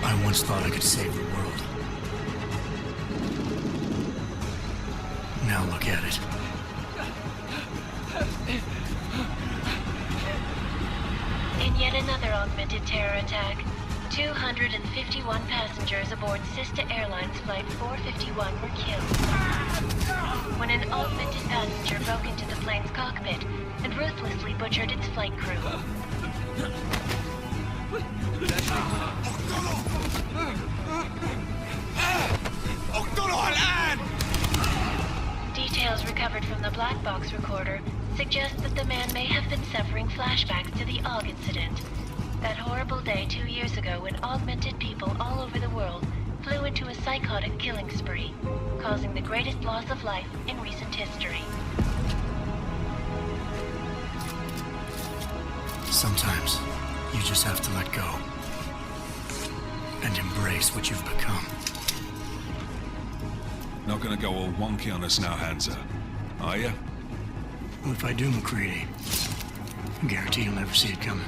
I once thought I could save the world. Now look at it. In yet another augmented terror attack, 251 passengers aboard Sister Airlines Flight 451 were killed when an augmented passenger broke into the plane's cockpit and ruthlessly butchered its flight crew. Details recovered from the black box recorder suggest that the man may have been suffering flashbacks to the AUG incident. That horrible day 2 years ago when augmented people all over the world flew into a psychotic killing spree, causing the greatest loss of life in recent history. Sometimes, you just have to let go. And embrace what you've become. Not gonna go all wonky on us now, Hansa, are ya? Well, if I do, McCready, I guarantee you'll never see it coming.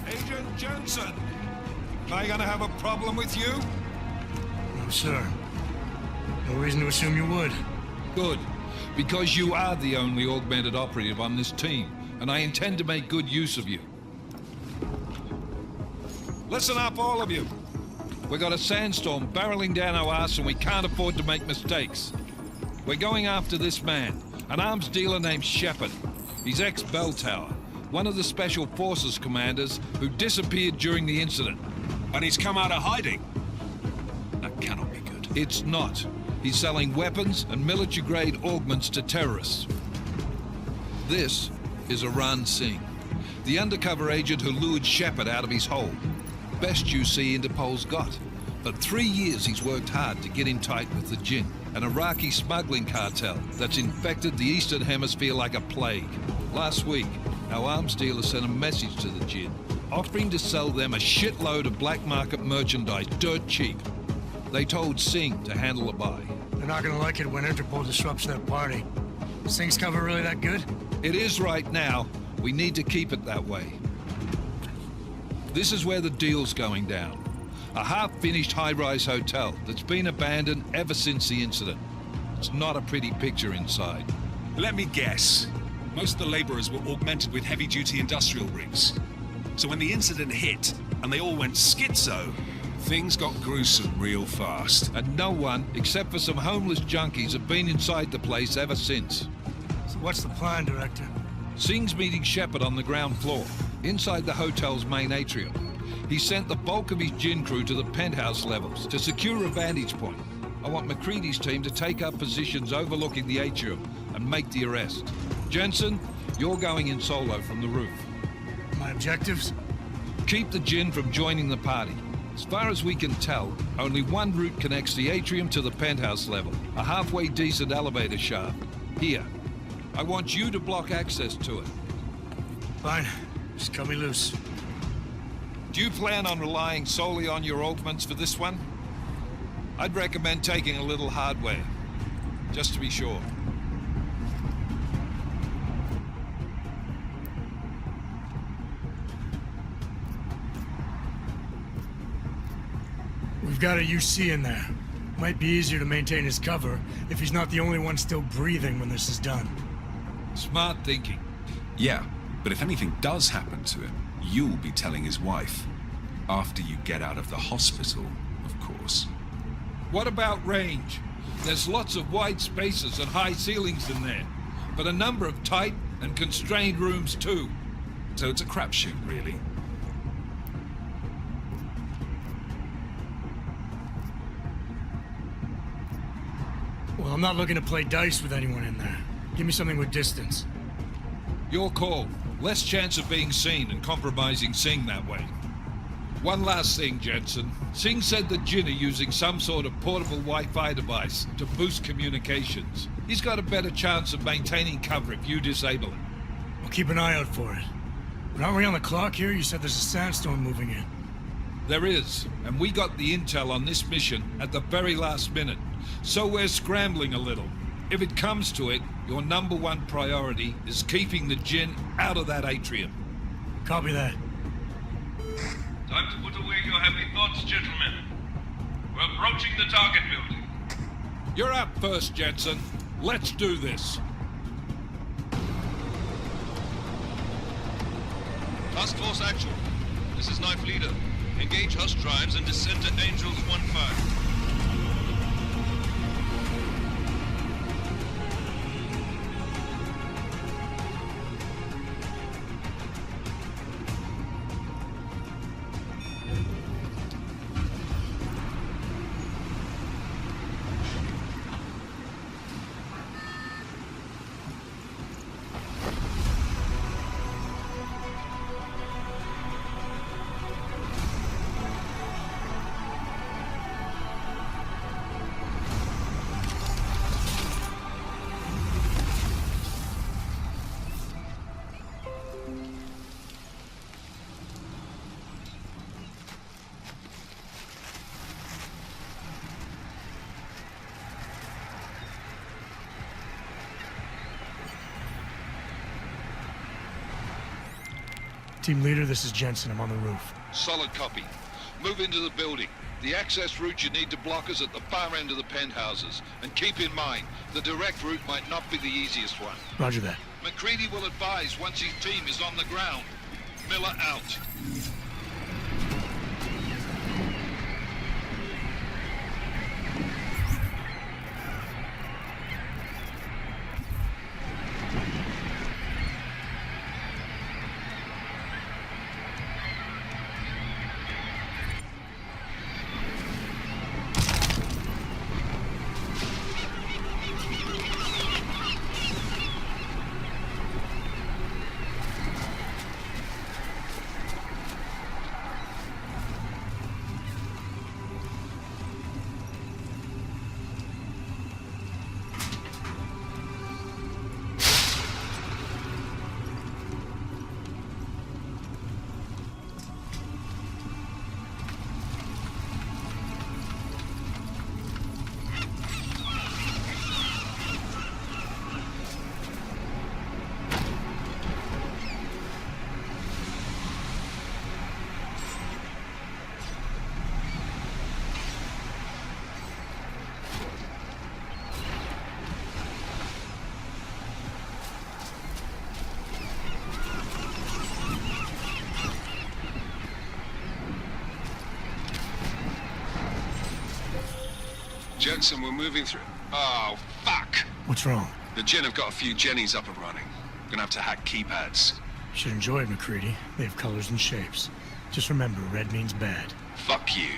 Agent Jensen! Am I gonna have a problem with you? No, sir. No reason to assume you would. Good. Because you are the only augmented operative on this team, and I intend to make good use of you. Listen up, all of you. We got a sandstorm barreling down our ass and we can't afford to make mistakes. We're going after this man, an arms dealer named Shepard. He's ex-Bell Tower, one of the Special Forces commanders who disappeared during the incident. And he's come out of hiding? That cannot be good. It's not. He's selling weapons and military-grade augments to terrorists. This is Aran Singh, the undercover agent who lured Shepard out of his hole. Best you see Interpol's got. But 3 years he's worked hard to get in tight with the Jinn, an Iraqi smuggling cartel that's infected the Eastern Hemisphere like a plague. Last week, our arms dealer sent a message to the Jinn, offering to sell them a shitload of black market merchandise dirt cheap. They told Singh to handle the buy. They're not gonna like it when Interpol disrupts their party. Is Singh's cover really that good? It is right now. We need to keep it that way. This is where the deal's going down. A half-finished high-rise hotel that's been abandoned ever since the incident. It's not a pretty picture inside. Let me guess. Most of the laborers were augmented with heavy-duty industrial rigs. So when the incident hit, and they all went schizo, things got gruesome real fast. And no one, except for some homeless junkies, have been inside the place ever since. So what's the plan, Director? Singh's meeting Shepard on the ground floor, inside the hotel's main atrium. He sent the bulk of his Jinn crew to the penthouse levels to secure a vantage point. I want McCready's team to take up positions overlooking the atrium and make the arrest. Jensen, you're going in solo from the roof. My objectives? Keep the Jinn from joining the party. As far as we can tell, only one route connects the atrium to the penthouse level, a halfway decent elevator shaft. Here. I want you to block access to it. Fine. Just cut me loose. Do you plan on relying solely on your augments for this one? I'd recommend taking a little hardware, just to be sure. We've got a UC in there. Might be easier to maintain his cover if he's not the only one still breathing when this is done. Smart thinking. Yeah, but if anything does happen to him, you'll be telling his wife. After you get out of the hospital, of course. What about range? There's lots of wide spaces and high ceilings in there, but a number of tight and constrained rooms too. So it's a crapshoot, really. Well, I'm not looking to play dice with anyone in there. Give me something with distance. Your call. Less chance of being seen and compromising Singh that way. One last thing, Jensen. Singh said the Jinn are using some sort of portable Wi-Fi device to boost communications. He's got a better chance of maintaining cover if you disable it. I'll keep an eye out for it. But aren't we on the clock here? You said there's a sandstorm moving in. There is, and we got the intel on this mission at the very last minute. So we're scrambling a little. If it comes to it, your #1 priority is keeping the Jinn out of that atrium. Copy that. Time to put away your heavy thoughts thoughts, gentlemen? We're approaching the target building. You're up first, Jensen. Let's do this. Task Force Actual. This is Knife Leader. Engage Hush drives and descend to Angels 1-5. Team leader, this is Jensen. I'm on the roof. Solid copy. Move into the building. The access route you need to block is at the far end of the penthouses. And keep in mind, the direct route might not be the easiest one. Roger that. McCready will advise once his team is on the ground. Miller out. Jensen, we're moving through... Oh, fuck! What's wrong? The Gen have got a few Jennies up and running. Gonna have to hack keypads. You should enjoy it, McCready. They have colors and shapes. Just remember, red means bad. Fuck you.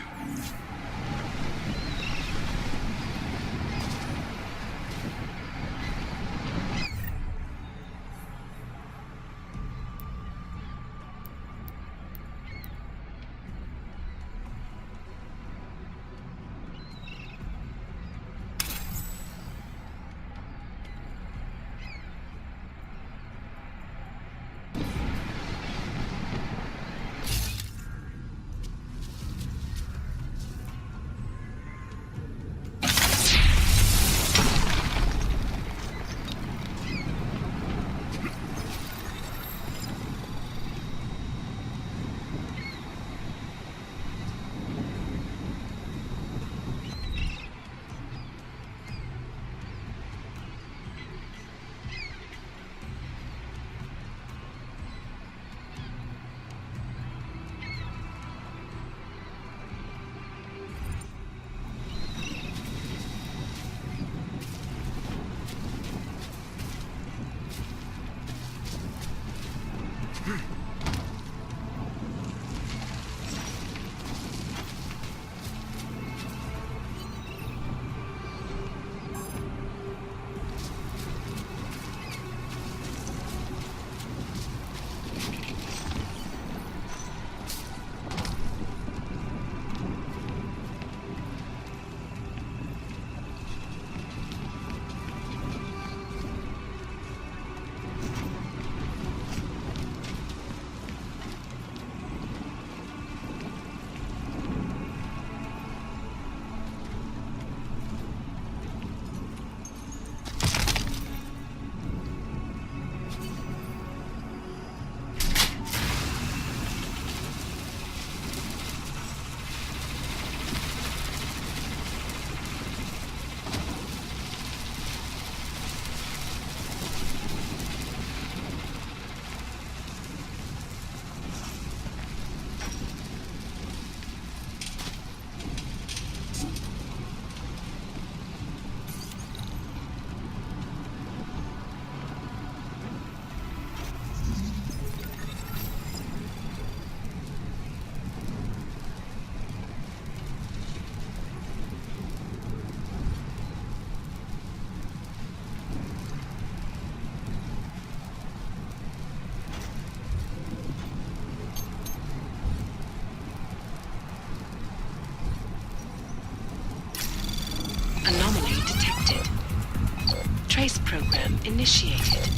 program initiated.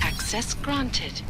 Access granted.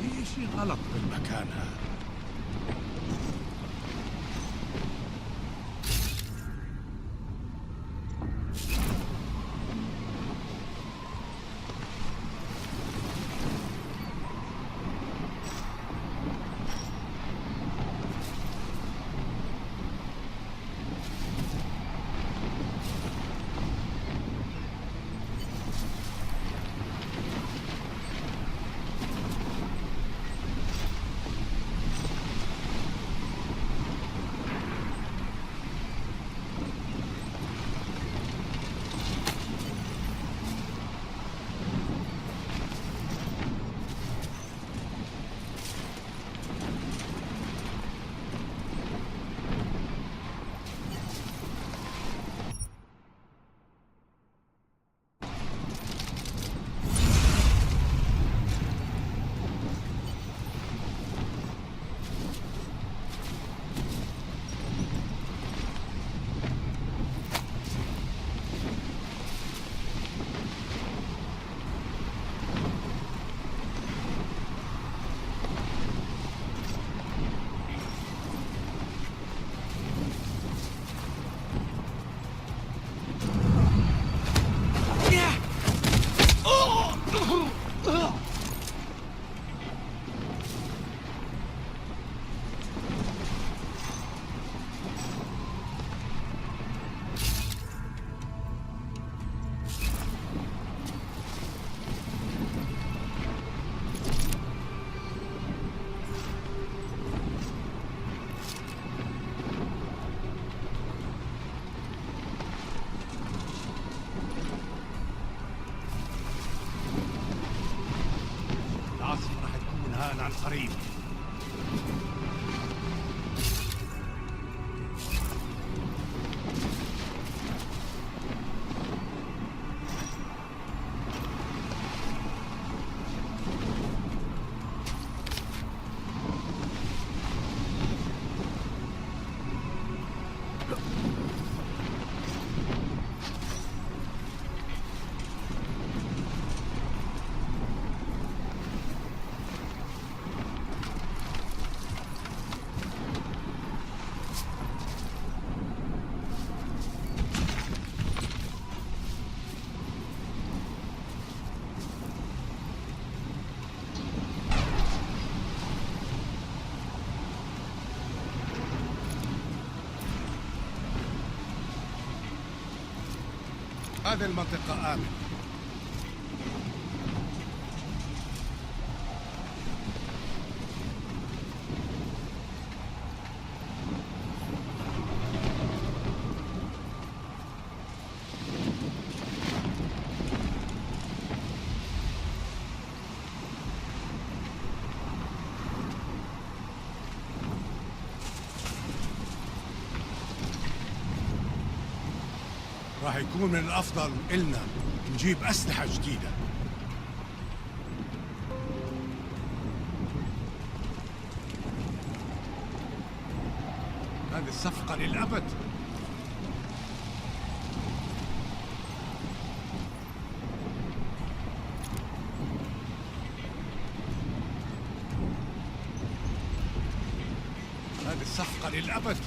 في شيء غلط بالمكان هذا. العاصفة راح تكون هان عن قريب. هذه المنطقة آمنة. راح يكون من الأفضل إلنا نجيب أسلحة جديدة. هذه الصفقة للأبد. هذه الصفقة للأبد.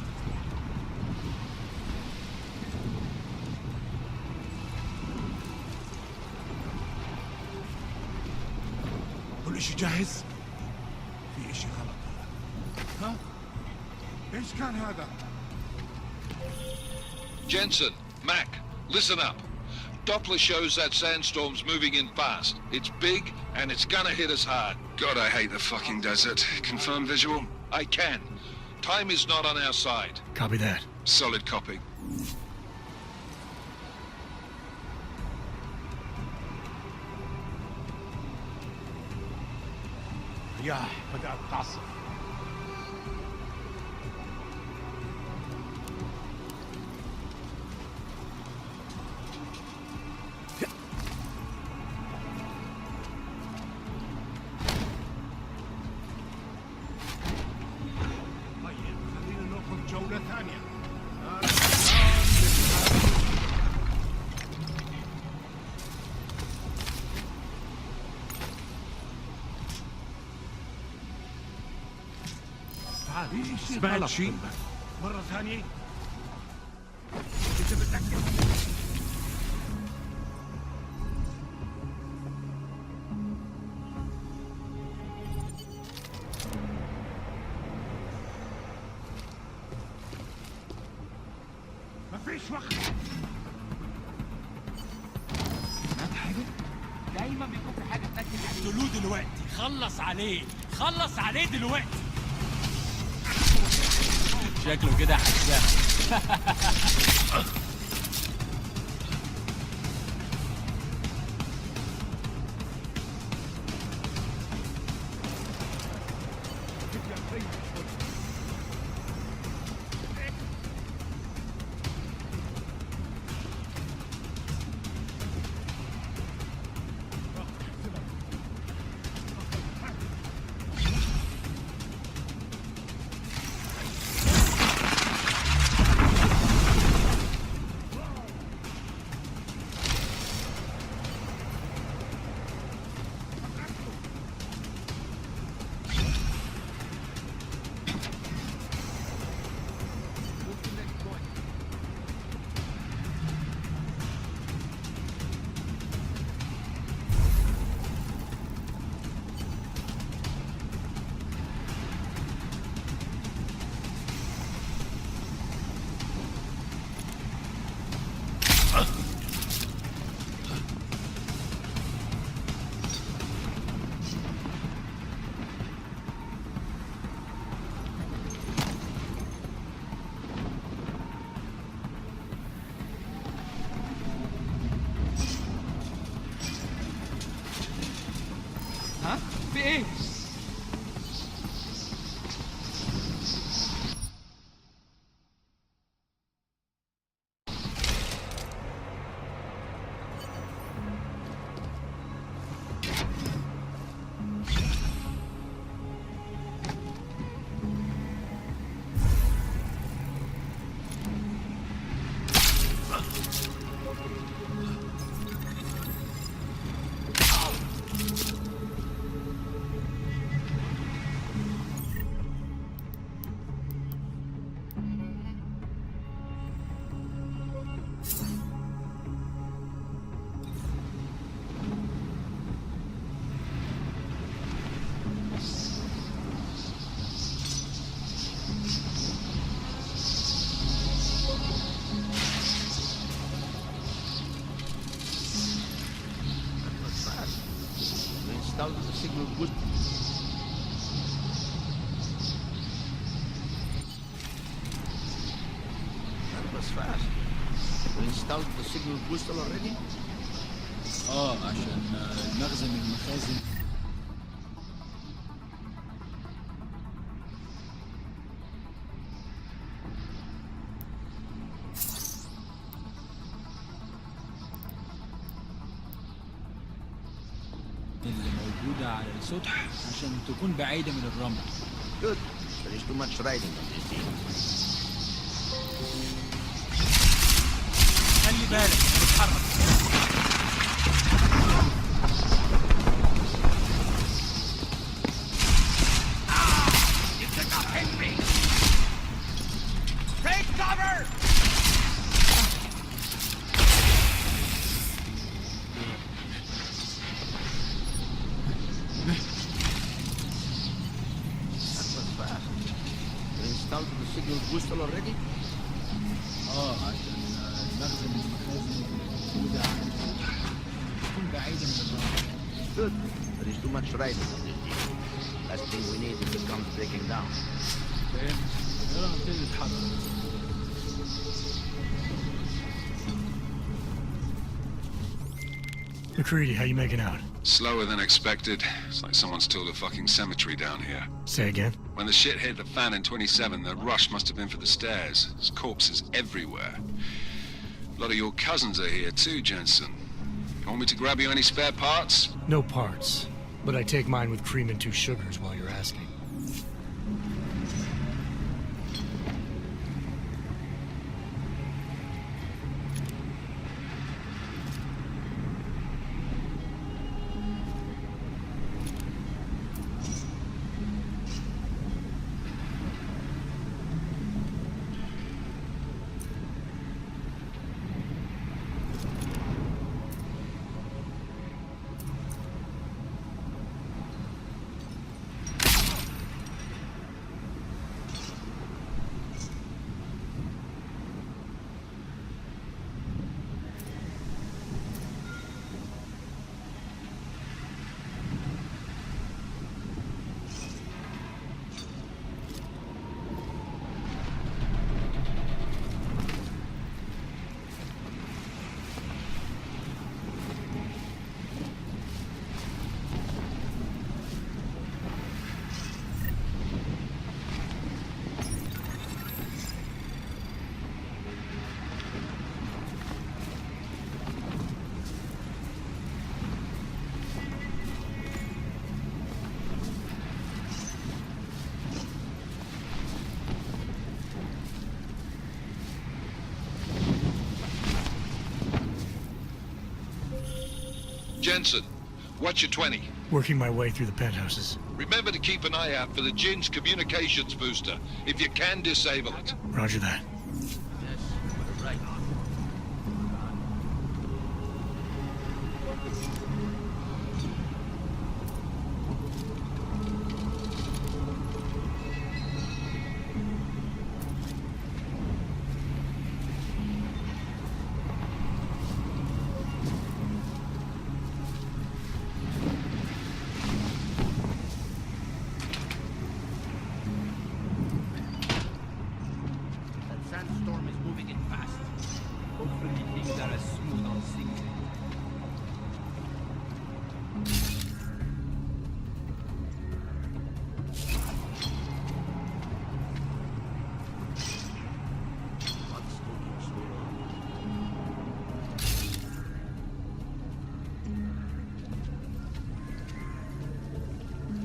كل شيء جاهز؟ في اشي غلط. ها؟ ايش كان هذا؟ Jensen, Mac, listen up. Doppler shows that sandstorm's moving in fast. It's big, and it's gonna hit us hard. God, I hate the fucking desert. Confirm visual? I can. Time is not on our side. Copy that. Solid copy. رياح بدأت تعصف. طيب خلينا ناخذ جولة ثانية. سمعت شيء؟ مرة ثانية؟ أنت متأكد؟ ما فيش وقت. دايما بيكون في حاجه تنكد عليه. اقتلوه دلوقتي، خلص عليه دلوقتي. شكله كده حسها. ها؟ في ايه؟ Installed the signal good. That was fast. We installed the signal booster already? عشان نخزن المخازن. سطح عشان تكون بعيدة من الرمل. Good. There is too much riding on this thing. خلي بالك انا بتحرك. Installed the signal booster already? عشان المخزن من المخازن الموجودة على السطح تكون بعيدة من الرمل. Good. There is too much riding on this thing. Last thing we need is it comes breaking down. فهمت. يلا نبتدي نتحرك. McCready, how you making out? Slower than expected. It's like someone's tilled a fucking cemetery down here. Say again? When the shit hit the fan in 27, the rush must have been for the stairs. There's corpses everywhere. A lot of your cousins are here too, Jensen. You want me to grab you any spare parts? No parts. But I take mine with cream and 2 sugars while you're asking. Jensen, what's your 20? Working my way through the penthouses. Remember to keep an eye out for the Jin's communications booster. If you can, disable it. Roger that. Yes, we're right. Sandstorm is moving in fast. Hopefully things are as smooth on sinking. What's moving slowly?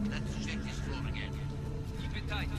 Let's check this floor again. Keep it tight.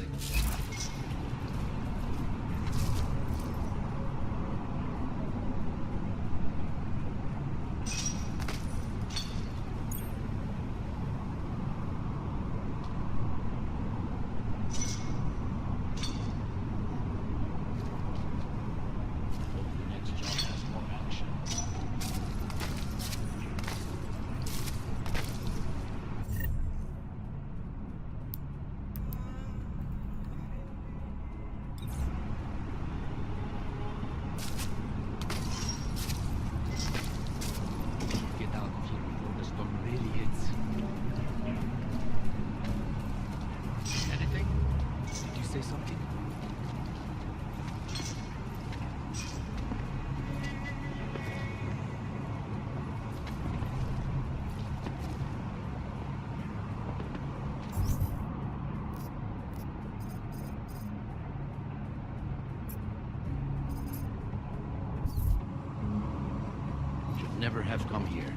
Never have come here.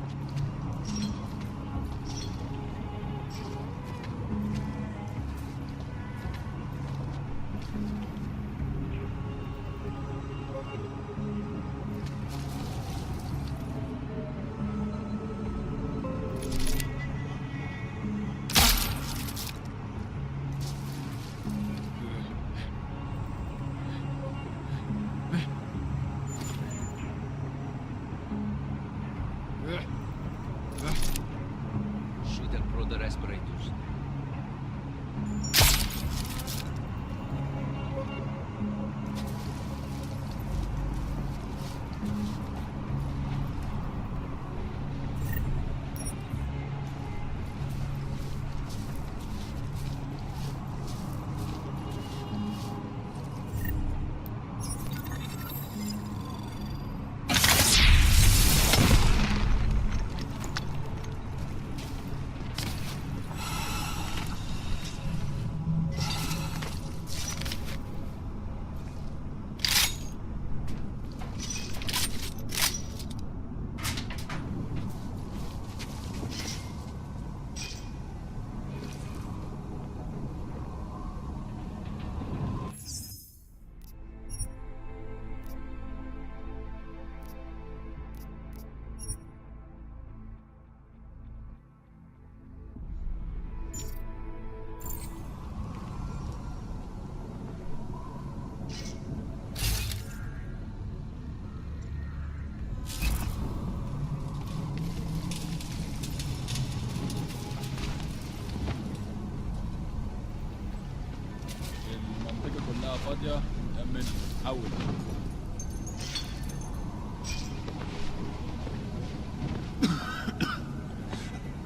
يا أمن حول.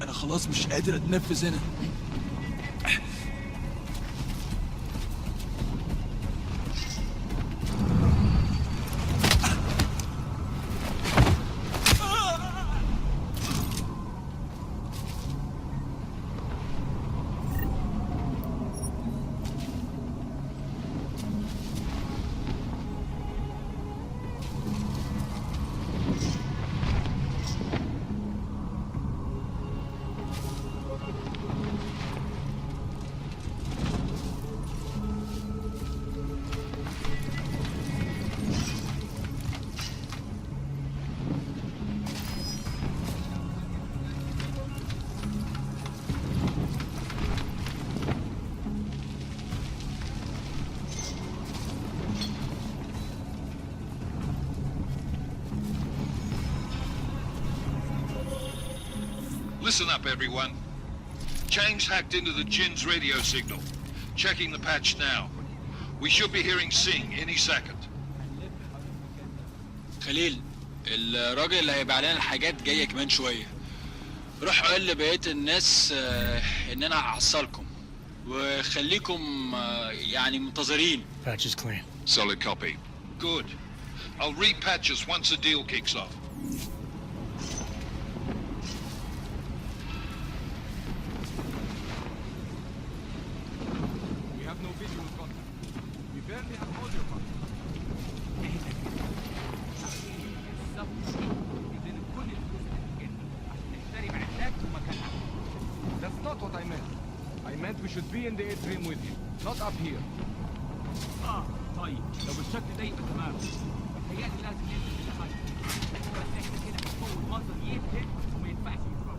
أنا خلاص مش قادر أتنفس هنا. Listen up, everyone. Chain's hacked into the Jinn's radio signal. Checking the patch now. We should be hearing Singh any second. خليل، الراجل اللي هيبيع لنا الحاجات جاي كمان شوية. روح قول لبقية الناس إن أنا هحصلكم وخليكم يعني منتظرين. Patch is clean. Solid copy. Good. I'll repatch us once the deal kicks off. We have no visual contact. We barely have audio contact. That's not what I meant. I meant we should be in the atrium with him, not up here. طيب لو بالشكل ده يبقى تمام. متهيألي لازم ننزل في الحاجة. بس احنا كده بنفوت مصر يهدد وما ينفعش يتفرج.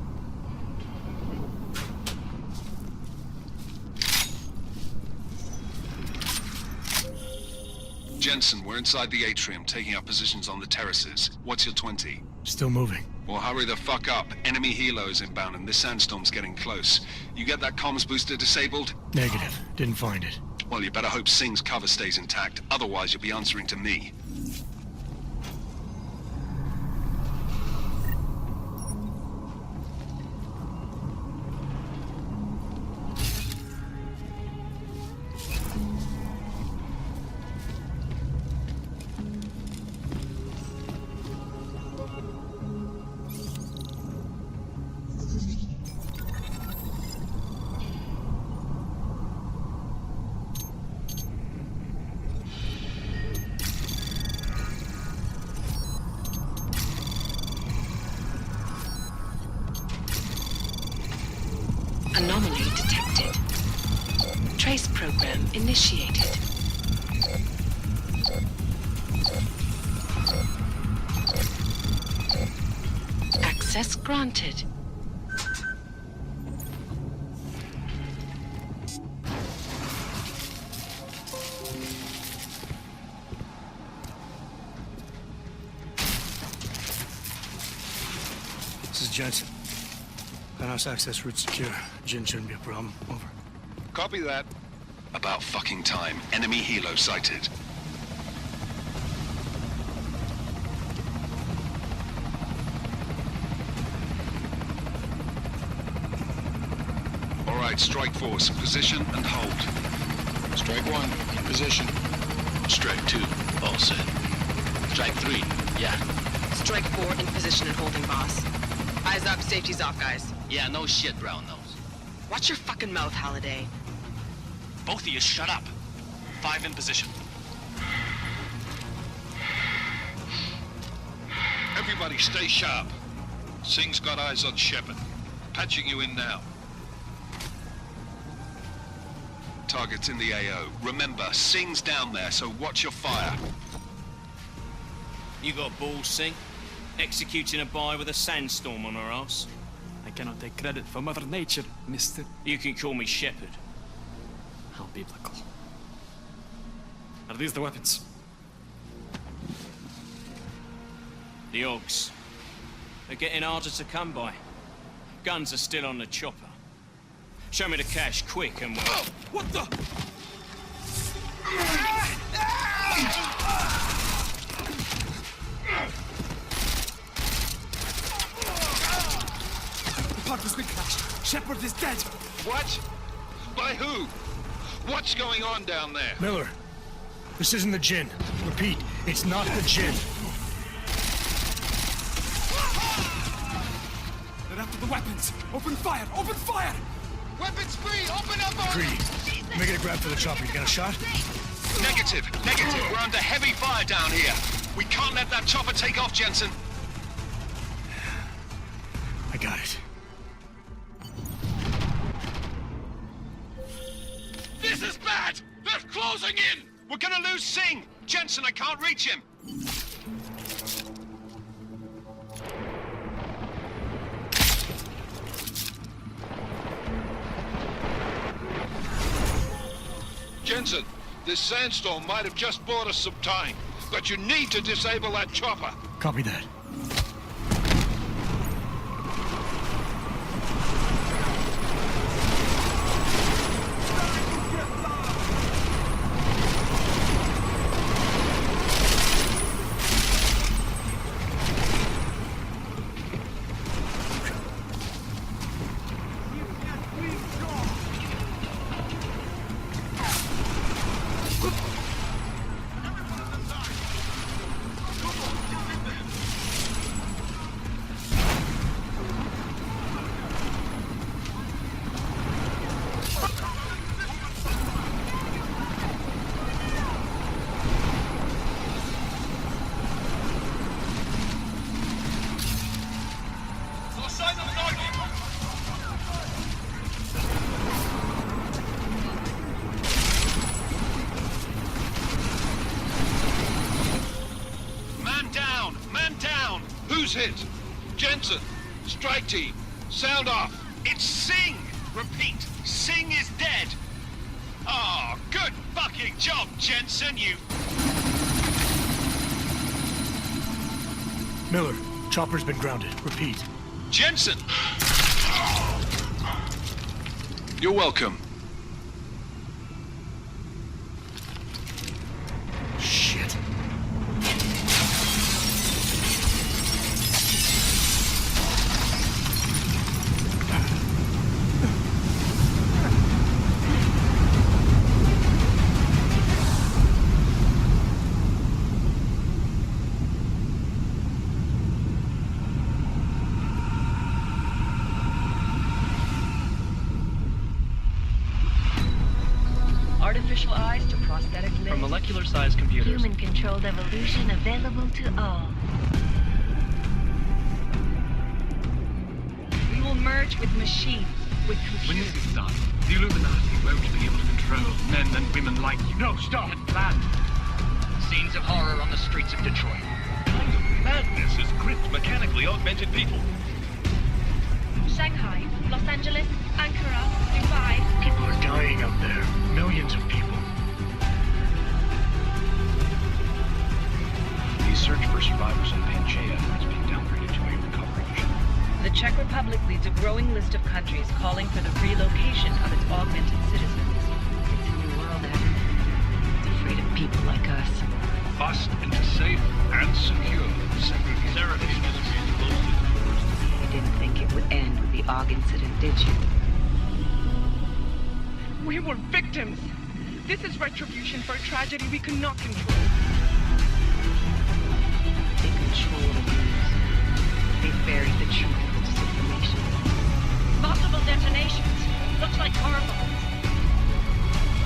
Jensen, we're inside the atrium, taking up positions on the terraces. What's your 20? Still moving. Well, hurry the fuck up. Enemy helos inbound and this sandstorm's getting close. You get that comms booster disabled? Negative. Didn't find it. Well, you better hope Singh's cover stays intact. Otherwise, you'll be answering to me. Anomaly detected. Trace program initiated. Access granted. This is Jensen. Penthouse access route secure. Jinn shouldn't be a problem. Over. Copy that. About fucking time. Enemy helo sighted. All right, Strike Force, position and hold. Strike 1, in position. Strike 2, all set. Strike 3, yeah. Strike 4 in position and holding, boss. Eyes up, safety's off, guys. Yeah, no shit, brown nose. Watch your fucking mouth, Halliday. Both of you, shut up. 5 in position. Everybody stay sharp. Singh's got eyes on Shepard. Patching you in now. Target's in the AO. Remember, Singh's down there, so watch your fire. You got balls, Singh? Executing a buy with a sandstorm on our ass. I cannot take credit for Mother Nature, Mr. You can call me Shepard. How biblical. Are these the weapons? The Augs. They're getting harder to come by. Guns are still on the chopper. Show me the cash quick and we'll... What the? The pod has been crashed. Shepard is dead. What? By who? What's going on down there? Miller, this isn't the Jinn. Repeat, it's not the Jinn. They're after the weapons. Open fire! Open fire! Weapons free! Open up! Greedy. Make it a grab for the chopper. You got a shot? Negative. Negative. We're under heavy fire down here. We can't let that chopper take off, Jensen. I got it. This is bad! They're closing in! We're gonna lose Singh! Jensen, I can't reach him! Jensen, this sandstorm might have just bought us some time, but you need to disable that chopper. Copy that. Who's hit? Jensen, strike team, sound off. It's Singh! Repeat, Singh is dead. Oh, good fucking job, Jensen, you... Miller, chopper's been grounded. Repeat. Jensen! You're welcome. Shit. Artificial eyes to prosthetic limbs. From molecular-sized computers. Human-controlled evolution available to all. We will merge with machines, with When computers. this is done, the Illuminati won't be able to control men and women like you. No, stop! Planned. Scenes of horror on the streets of Detroit. Kind of madness is gripped mechanically augmented people. Shanghai, Los Angeles, Ankara, Dubai. People are dying out there. Millions of people. The search for survivors in Pangaea has been downgraded to a recovery mission. The Czech Republic leads a growing list of countries calling for the relocation of its augmented citizens. It's a new world, Adam. It's afraid of people like us. Bust into safe and secure segregation. You didn't think it would end with the AUG incident, did you? We were victims. This is retribution for a tragedy we could not control. They control the news. They buried the truth with disinformation. Multiple detonations. Looks like car bombs.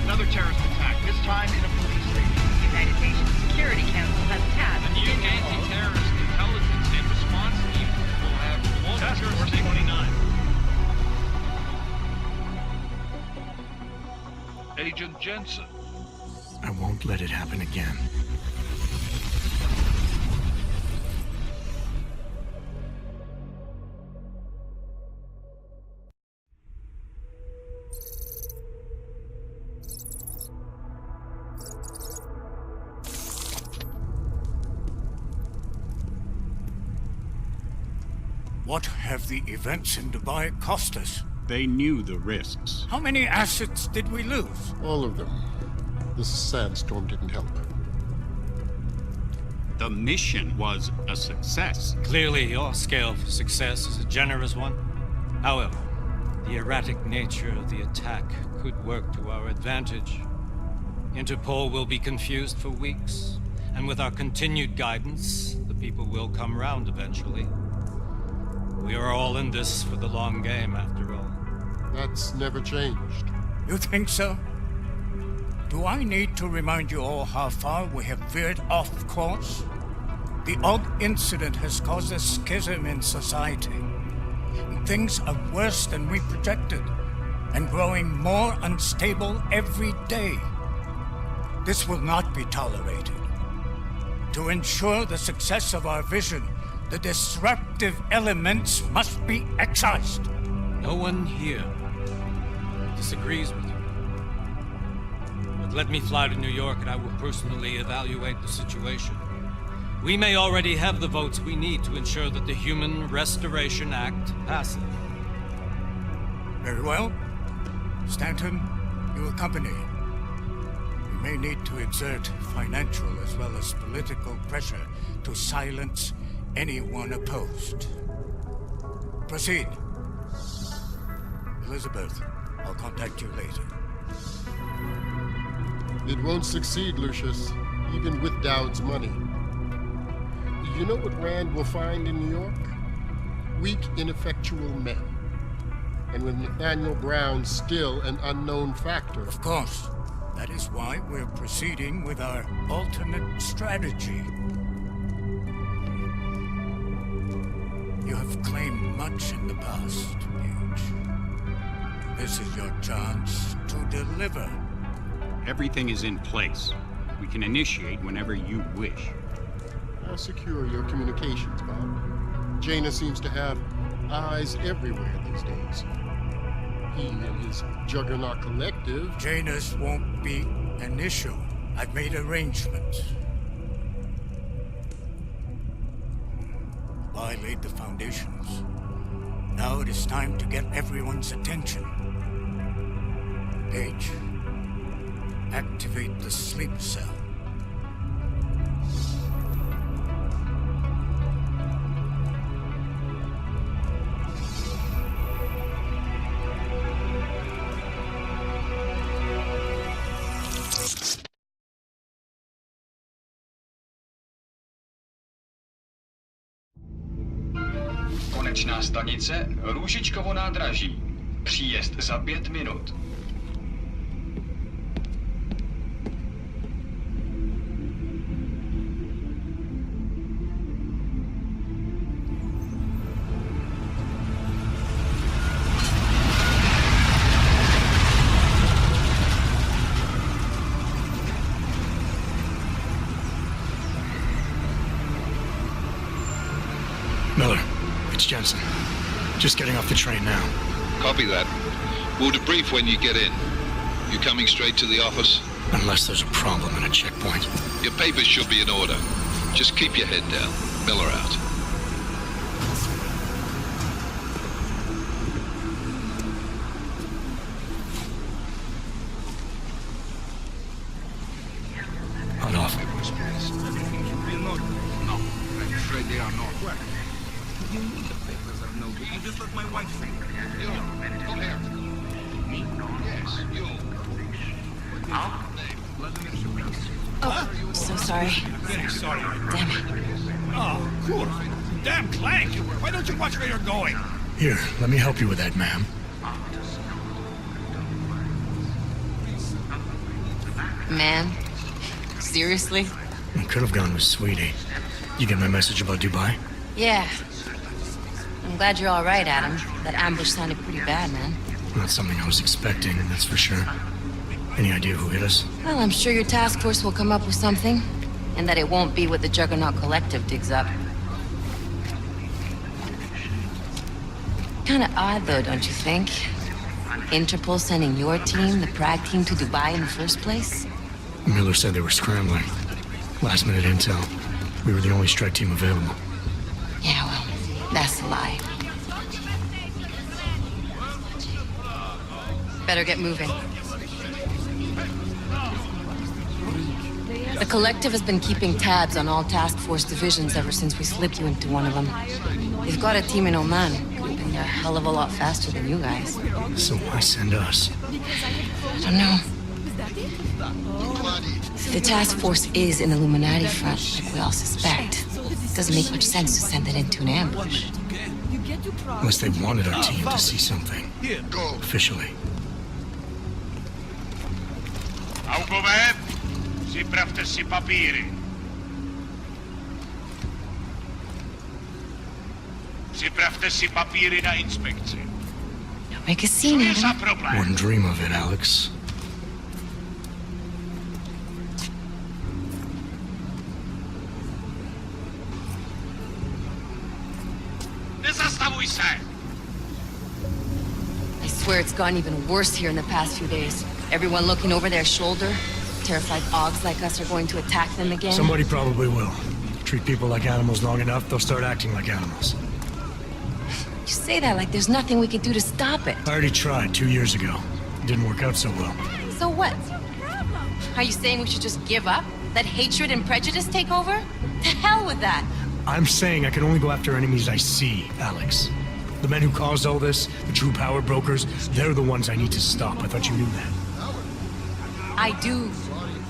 Another terrorist attack, this time in a police station. The United Nations Security Council has tasked The new anti-terrorist intelligence and response team will have global Task Force jurisdiction. 29. Agent Jensen. I won't let it happen again. What have the events in Dubai cost us? They knew the risks. How many assets did we lose? All of them. This sandstorm didn't help. The mission was a success. Clearly, your scale of success is a generous one. However, the erratic nature of the attack could work to our advantage. Interpol will be confused for weeks, and with our continued guidance, the people will come round eventually. We are all in this for the long game, after all. That's never changed. You think so? Do I need to remind you all how far we have veered off course? The Og incident has caused a schism in society. Things are worse than we projected, and growing more unstable every day. This will not be tolerated. To ensure the success of our vision, the disruptive elements must be excised. No one here disagrees with you. But let me fly to New York and I will personally evaluate the situation. We may already have the votes we need to ensure that the Human Restoration Act passes. Very well. Stanton, you accompany. We may need to exert financial as well as political pressure to silence anyone opposed. Proceed. Elizabeth, I'll contact you later. It won't succeed, Lucius, even with Dowd's money. You know what Rand will find in New York? Weak, ineffectual men. And with Nathaniel Brown still an unknown factor. Of course. That is why we're proceeding with our alternate strategy. You have claimed much in the past, Paige. This is your chance to deliver. Everything is in place. We can initiate whenever you wish. How secure your communications, Bob? Jaina seems to have eyes everywhere these days. He and his Juggernaut Collective... Jaina's won't be an issue. I've made arrangements. I laid the foundations. Now it is time to get everyone's attention. Paige, activate the sleep cell. Konečná stanice Růžičkovo nádraží. Příjezd za 5 minut. Miller, it's Jensen. Just getting off the train now. Copy that. We'll debrief when you get in. You coming straight to the office? Unless there's a problem in a checkpoint. Your papers should be in order. Just keep your head down. Miller out. On off. No, I'm afraid they are not. What? You need the papers, I know. You just let my wife think. Yo, come here. Me? Yes, you. Oh, so sorry. Very sorry. Damn it. Oh, cool. Damn Clank! Why don't you watch where you're going? Here, let me help you with that, ma'am. Man? Seriously? I could have gone with Sweetie. You get my message about Dubai? Yeah. I'm glad you're all right, Adam. That ambush sounded pretty bad, man. Not something I was expecting, that's for sure. Any idea who hit us? Well, I'm sure your task force will come up with something. And that it won't be what the Juggernaut Collective digs up. Kinda odd, though, don't you think? Interpol sending your team, the Prague team, to Dubai in the first place? Miller said they were scrambling. Last minute intel. We were the only strike team available. Yeah, well, that's a lie. Better get moving. The Collective has been keeping tabs on all task force divisions ever since we slipped you into one of them. They've got a team in Oman. Could have been a hell of a lot faster than you guys. So why send us? I don't know. If the task force is an Illuminati front, like we all suspect, it doesn't make much sense to send it into an ambush. Unless they wanted our team to see something. Officially. Augover, připravte si papíry. Připravte si papíry na inspekci. Make a scene, Adam. Wouldn't dream of it, Alex. Nezastavuj se! I swear it's gotten even worse here in the past few days. Everyone looking over their shoulder. Terrified Augs like us are going to attack them again. Somebody probably will. Treat people like animals long enough, they'll start acting like animals. You say that like there's nothing we could do to stop it. I already tried 2 years ago. It didn't work out so well. So what? Are you saying we should just give up? Let hatred and prejudice take over? To hell with that! I'm saying I can only go after enemies I see, Alex. The men who caused all this, the true power brokers, they're the ones I need to stop. I thought you knew that. I do.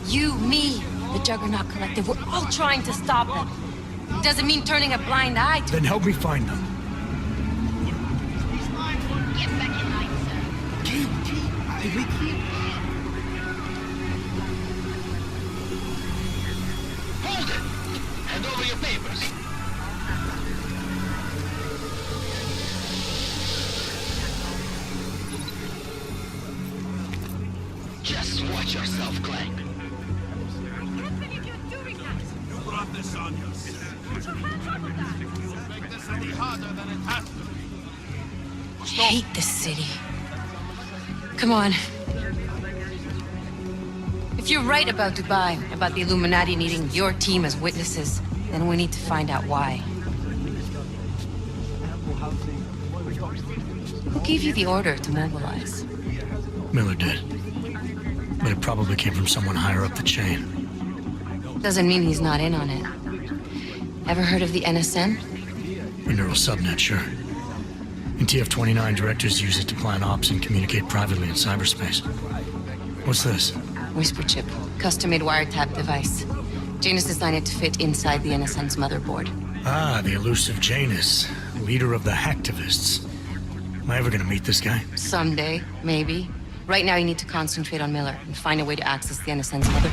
You, me, the Juggernaut Collective, we're all trying to stop them. It doesn't mean turning a blind eye to... Then help me find them. Get back in line, sir. Hold it! Hand over your papers. Just watch yourself, Clank. You brought this on yourself. Make this any harder than it has to be. I hate this city. Come on. If you're right about Dubai, about the Illuminati needing your team as witnesses, then we need to find out why. Who gave you the order to mobilize? Miller did. But it probably came from someone higher up the chain. Doesn't mean he's not in on it. Ever heard of the NSN? A neural subnet, sure. In TF-29, directors use it to plan ops and communicate privately in cyberspace. What's this? Whisper chip. Custom-made wiretap device. Janus designed it to fit inside the NSN's motherboard. Ah, the elusive Janus. Leader of the hacktivists. Am I ever gonna meet this guy? Someday, maybe. Right now you need to concentrate on Miller and find a way to access the NSN's mother.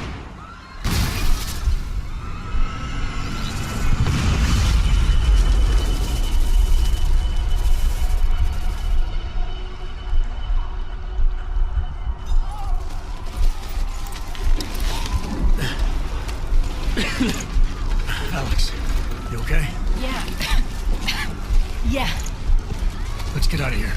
Alex, you okay? Yeah. Yeah. Let's get out of here.